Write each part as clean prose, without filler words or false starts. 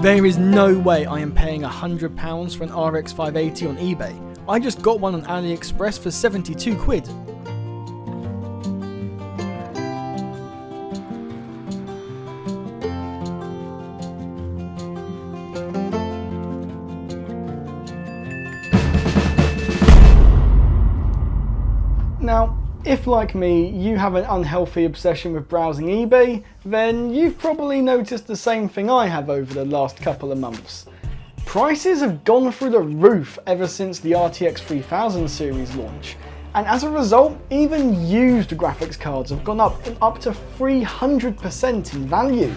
There is no way I am paying £100 for an RX 580 on eBay. I just got one on AliExpress for 72 quid. Now, if like me, you have an unhealthy obsession with browsing eBay, then you've probably noticed the same thing I have over the last couple of months. Prices have gone through the roof ever since the RTX 3000 series launch, and as a result, even used graphics cards have gone up to 300% in value.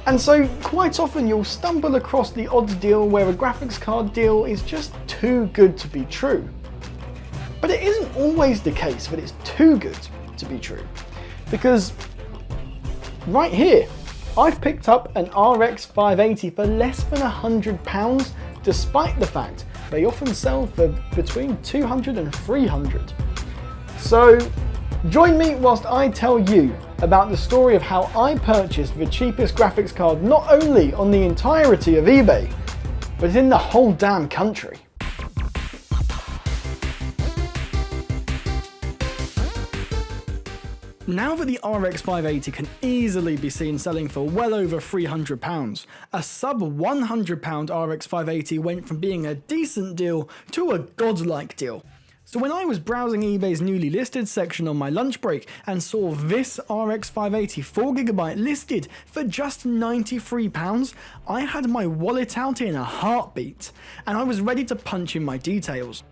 And so quite often you'll stumble across the odd deal where a graphics card deal is just too good to be true. But it isn't always the case that it's too good to be true, because right here, I've picked up an RX 580 for less than £100, despite the fact they often sell for between £200 and £300. So join me whilst I tell you about the story of how I purchased the cheapest graphics card not only on the entirety of eBay, but in the whole damn country. Now that the RX 580 can easily be seen selling for well over £300, a sub £100 RX 580 went from being a decent deal to a godlike deal. So when I was browsing eBay's newly listed section on my lunch break and saw this RX 580 4GB listed for just £93, I had my wallet out in a heartbeat, and I was ready to punch in my details.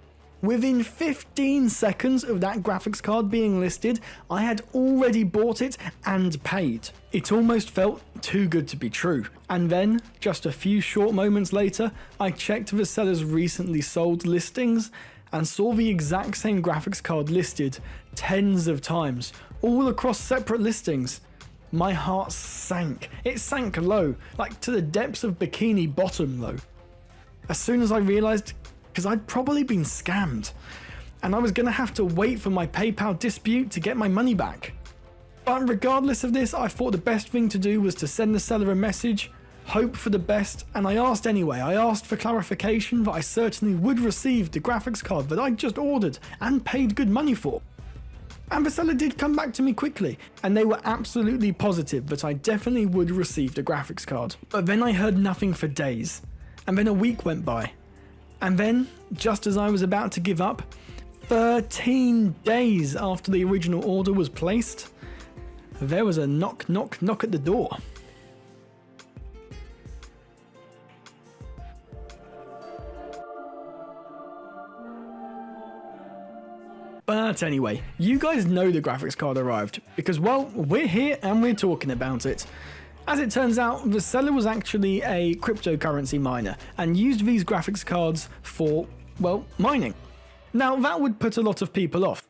Within 15 seconds of that graphics card being listed, I had already bought it and paid. It almost felt too good to be true. And then, just a few short moments later, I checked the seller's recently sold listings and saw the exact same graphics card listed tens of times, all across separate listings. My heart sank. It sank low, like to the depths of bikini bottom low. As soon as I realized, because I'd probably been scammed, and I was going to have to wait for my PayPal dispute to get my money back. But regardless of this, I thought the best thing to do was to send the seller a message, hope for the best, and I asked anyway. I asked for clarification that I certainly would receive the graphics card that I'd just ordered and paid good money for. And the seller did come back to me quickly, and they were absolutely positive that I definitely would receive the graphics card. But then I heard nothing for days, and then a week went by. And then, just as I was about to give up, 13 days after the original order was placed, there was a knock, knock, knock at the door. But anyway, you guys know the graphics card arrived, because well, we're here and we're talking about it. As it turns out, the seller was actually a cryptocurrency miner and used these graphics cards for, well, mining. Now that would put a lot of people off,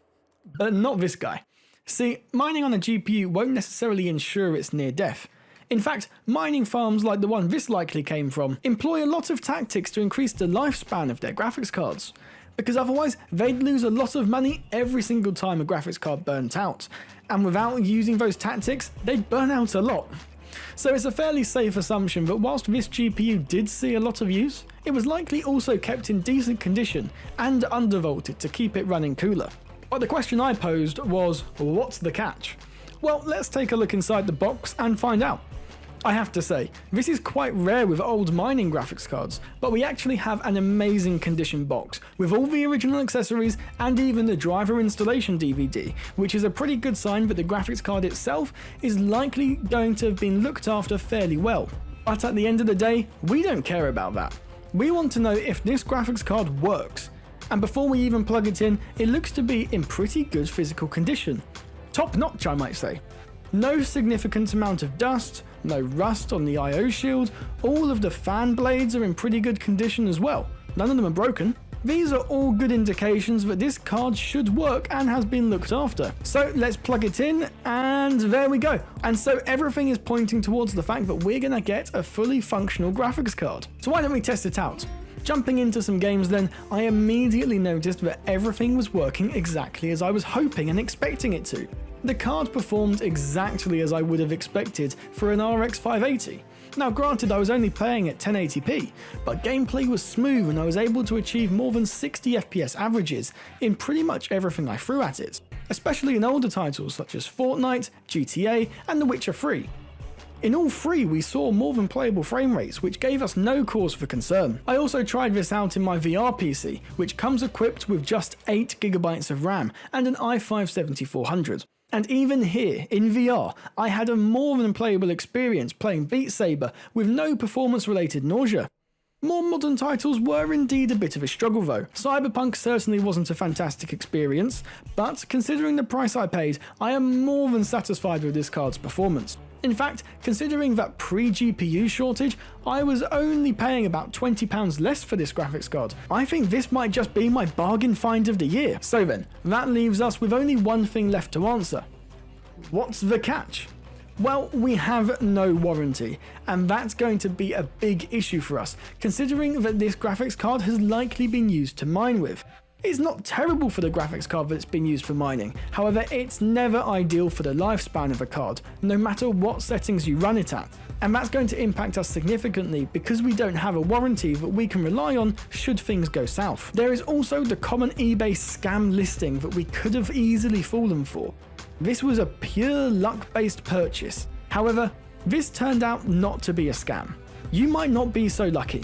but not this guy. See, mining on a GPU won't necessarily ensure it's near death. In fact, mining farms like the one this likely came from employ a lot of tactics to increase the lifespan of their graphics cards, because otherwise they'd lose a lot of money every single time a graphics card burnt out, and without using those tactics, they'd burn out a lot. So it's a fairly safe assumption that whilst this GPU did see a lot of use, it was likely also kept in decent condition and undervolted to keep it running cooler. But the question I posed was, what's the catch? Well, let's take a look inside the box and find out. I have to say, this is quite rare with old mining graphics cards, but we actually have an amazing condition box with all the original accessories and even the driver installation DVD, which is a pretty good sign that the graphics card itself is likely going to have been looked after fairly well. But at the end of the day, we don't care about that. We want to know if this graphics card works, and before we even plug it in, it looks to be in pretty good physical condition. Top notch, I might say. No significant amount of dust, no rust on the I/O shield, all of the fan blades are in pretty good condition as well. None of them are broken. These are all good indications that this card should work and has been looked after. So let's plug it in, and there we go. And so everything is pointing towards the fact that we're going to get a fully functional graphics card. So why don't we test it out? Jumping into some games then, I immediately noticed that everything was working exactly as I was hoping and expecting it to. The card performed exactly as I would have expected for an RX 580. Now granted, I was only playing at 1080p, but gameplay was smooth and I was able to achieve more than 60 FPS averages in pretty much everything I threw at it, especially in older titles such as Fortnite, GTA and The Witcher 3. In all three, we saw more than playable frame rates, which gave us no cause for concern. I also tried this out in my VR PC, which comes equipped with just 8GB of RAM and an i5-7400. And even here, in VR, I had a more than playable experience playing Beat Saber with no performance-related nausea. More modern titles were indeed a bit of a struggle though. Cyberpunk certainly wasn't a fantastic experience, but considering the price I paid, I am more than satisfied with this card's performance. In fact, considering that pre-GPU shortage, I was only paying about £20 less for this graphics card. I think this might just be my bargain find of the year. So then, that leaves us with only one thing left to answer. What's the catch? Well, we have no warranty, and that's going to be a big issue for us, considering that this graphics card has likely been used to mine with. It's not terrible for the graphics card that's been used for mining, however it's never ideal for the lifespan of a card, no matter what settings you run it at. And that's going to impact us significantly because we don't have a warranty that we can rely on should things go south. There is also the common eBay scam listing that we could have easily fallen for. This was a pure luck-based purchase. However, this turned out not to be a scam. You might not be so lucky.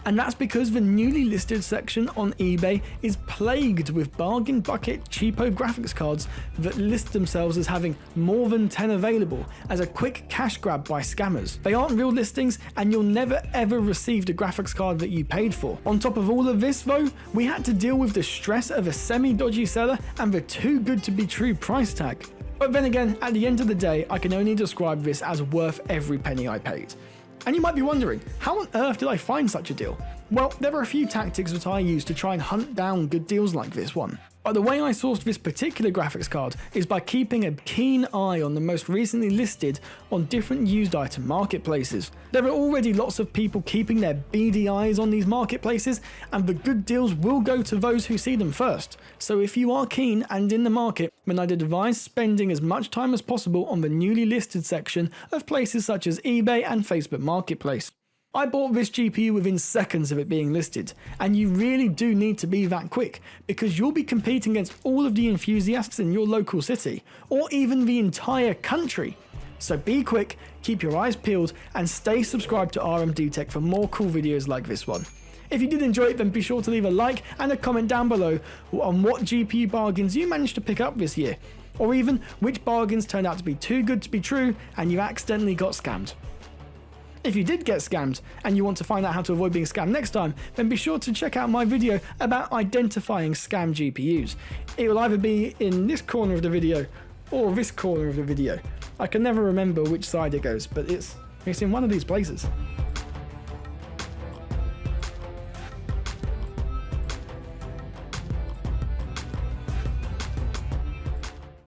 And that's because the newly listed section on eBay is plagued with bargain bucket cheapo graphics cards that list themselves as having more than 10 available as a quick cash grab by scammers. They aren't real listings and you'll never ever receive the graphics card that you paid for. On top of all of this though, we had to deal with the stress of a semi-dodgy seller and the too good to be true price tag. But then again, at the end of the day, I can only describe this as worth every penny I paid. And you might be wondering, how on earth did I find such a deal? Well, there are a few tactics that I use to try and hunt down good deals like this one. But the way I sourced this particular graphics card is by keeping a keen eye on the most recently listed on different used item marketplaces. There are already lots of people keeping their beady eyes on these marketplaces, and the good deals will go to those who see them first. So if you are keen and in the market, then I'd advise spending as much time as possible on the newly listed section of places such as eBay and Facebook Marketplace. I bought this GPU within seconds of it being listed, and you really do need to be that quick, because you'll be competing against all of the enthusiasts in your local city, or even the entire country. So be quick, keep your eyes peeled, and stay subscribed to RMDTECH for more cool videos like this one. If you did enjoy it, then be sure to leave a like and a comment down below on what GPU bargains you managed to pick up this year, or even which bargains turned out to be too good to be true and you accidentally got scammed. If you did get scammed and you want to find out how to avoid being scammed next time, then be sure to check out my video about identifying scam GPUs. It will either be in this corner of the video or this corner of the video. I can never remember which side it goes, but it's in one of these places.